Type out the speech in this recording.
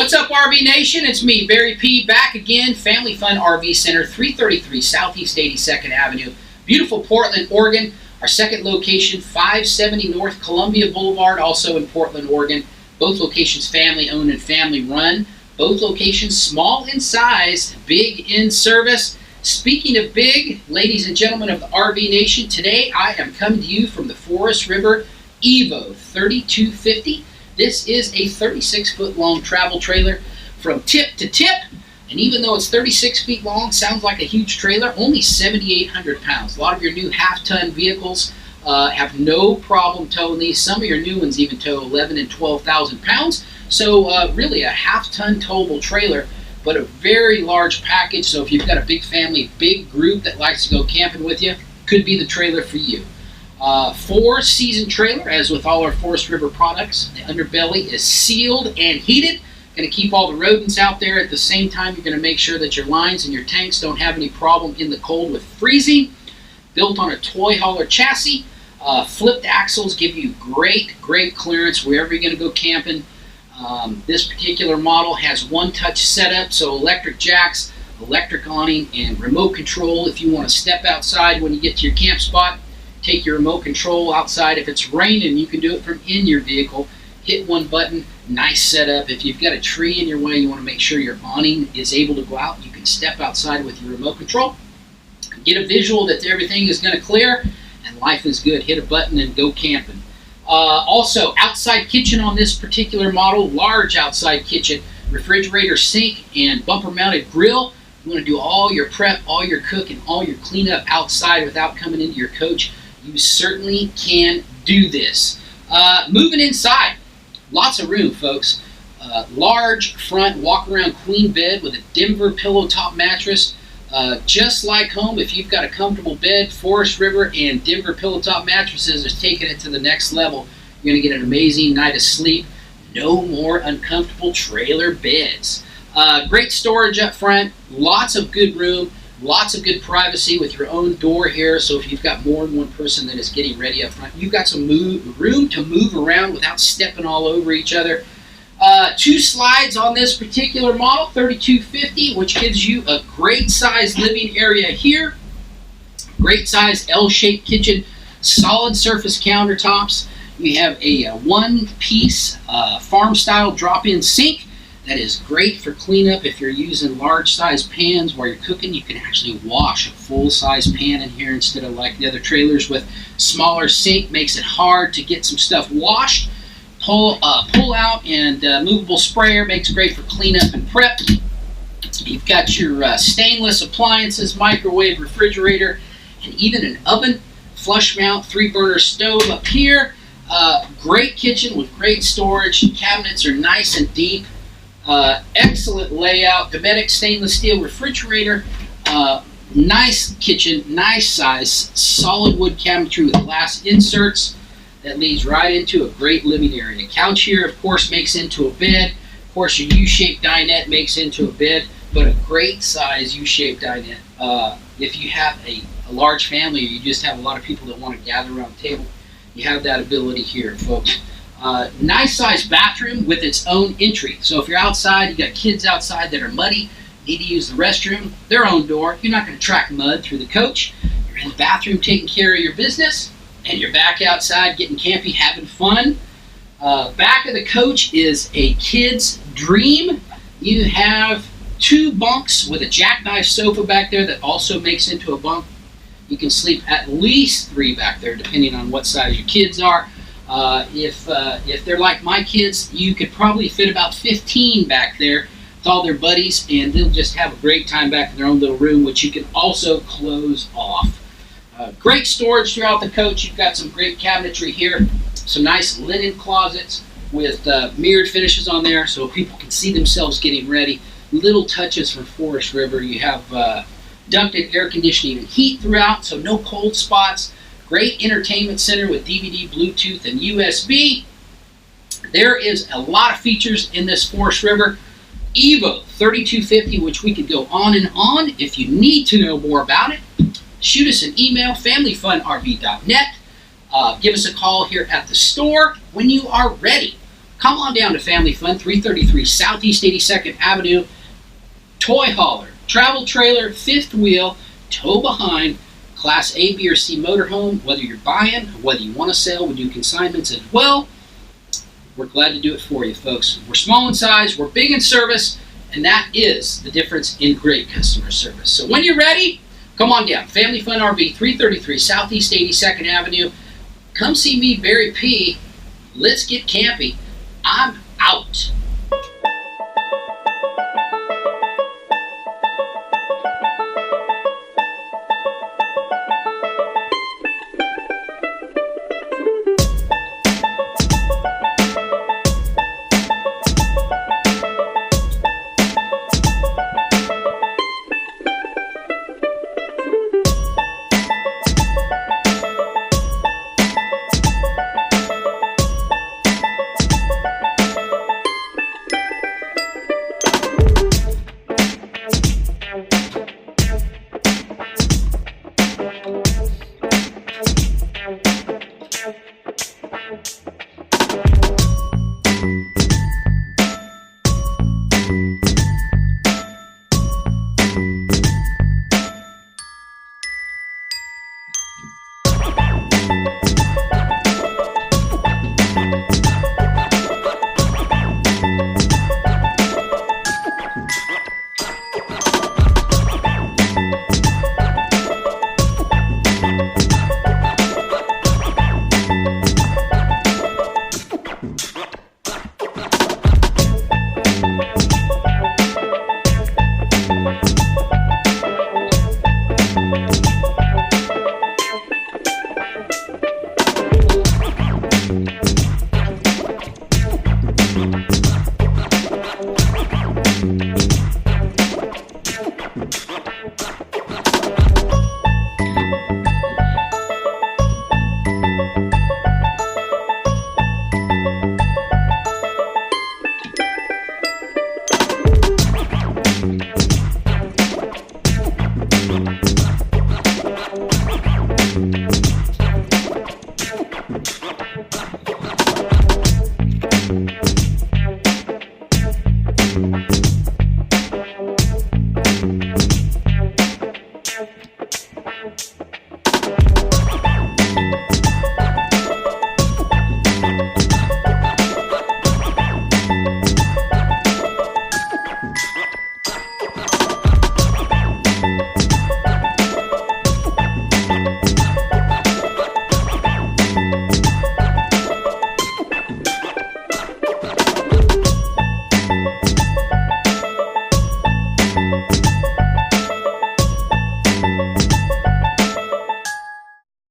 What's up, RV Nation? It's me, Barry P, back again. Family Fun RV Center, 333 Southeast 82nd Avenue, beautiful Portland, Oregon. Our second location, 570 North Columbia Boulevard, also in Portland, Oregon. Both locations family owned and family run. Both locations small in size, big in service. Speaking of big, ladies and gentlemen of the RV Nation, today I am coming to you from the Forest River EVO 3250. This is a 36-foot long travel trailer from tip to tip, and even though it's 36 feet long, sounds like a huge trailer, only 7,800 pounds. A lot of your new half-ton vehicles have no problem towing these. Some of your new ones even tow 11 and 12,000 pounds. So really a half-ton towable trailer, but a very large package. So if you've got a big family, big group that likes to go camping with you, could be the trailer for you. 4-season trailer, as with all our Forest River products. The underbelly is sealed and heated. Going to keep all the rodents out there. At the same time, you're going to make sure that your lines and your tanks don't have any problem in the cold with freezing. Built on a toy hauler chassis. Flipped axles give you great clearance wherever you're going to go camping. This particular model has one-touch setup, so electric jacks, electric awning, and remote control. If you want to step outside when you get to your camp spot, take your remote control outside. If it's raining, you can do it from in your vehicle. Hit one button, nice setup. If you've got a tree in your way, you want to make sure your awning is able to go out. You can step outside with your remote control. Get a visual that everything is going to clear, and life is good. Hit a button and go camping. Also, outside kitchen on this particular model, large outside kitchen, refrigerator, sink, and bumper mounted grill. You want to do all your prep, all your cooking, all your cleanup outside without coming into your coach. You certainly can do this. Moving inside, lots of room, folks. Large front walk-around queen bed with a Denver pillow top mattress. Just like home, if you've got a comfortable bed, Forest River and Denver pillow top mattresses are taking it to the next level. You're going to get an amazing night of sleep. No more uncomfortable trailer beds. Great storage up front, lots of good room. Lots of good privacy with your own door here, so if you've got more than one person that is getting ready up front, you've got some room to move around without stepping all over each other. 2 slides on this particular model, 3250, which gives you a great size living area here. Great size L-shaped kitchen, solid surface countertops. You have a one-piece farm-style drop-in sink. That is great for cleanup. If you're using large size pans while you're cooking, you can actually wash a full size pan in here instead of like the other trailers with smaller sink. Makes it hard to get some stuff washed. Pull out and movable sprayer makes great for cleanup and prep. You've got your stainless appliances, microwave, refrigerator, and even an oven. Flush mount 3-burner stove up here. Great kitchen with great storage. Cabinets are nice and deep. Excellent layout, Dometic stainless steel refrigerator, nice kitchen, nice size, solid wood cabinetry with glass inserts that leads right into a great living area. Couch here, of course, makes into a bed. Of course, your U-shaped dinette makes into a bed, but a great size U-shaped dinette. If you have a large family, or you just have a lot of people that want to gather around the table, you have that ability here, folks. Nice size bathroom with its own entry. So if you're outside, you got kids outside that are muddy, need to use the restroom, their own door. You're not going to track mud through the coach. You're in the bathroom taking care of your business, and you're back outside getting campy, having fun. Back of the coach is a kid's dream. You have 2 bunks with a jackknife sofa back there that also makes into a bunk. You can sleep at least 3 back there, depending on what size your kids are. If they're like my kids, you could probably fit about 15 back there with all their buddies, and they'll just have a great time back in their own little room, which you can also close off. Great storage throughout the coach. You've got some great cabinetry here, some nice linen closets with mirrored finishes on there so people can see themselves getting ready. Little touches from Forest River. You have ducted air conditioning and heat throughout, so no cold spots. Great entertainment center with DVD, Bluetooth, and USB. There is a lot of features in this Forest River EVO 3250, which we could go on and on. If you need to know more about it, shoot us an email, familyfunrv.net. Give us a call here at the store when you are ready. come on down to Family Fun, 333 Southeast 82nd Avenue. Toy hauler, travel trailer, fifth wheel, tow behind, Class A, B, or C motorhome. Whether you're buying, or whether you want to sell, we do consignments as well. We're glad to do it for you, folks. We're small in size, we're big in service, and that is the difference in great customer service. So when you're ready, come on down. Family Fun RV, 333 Southeast 82nd Avenue. Come see me, Barry P. Let's get campy. I'm out.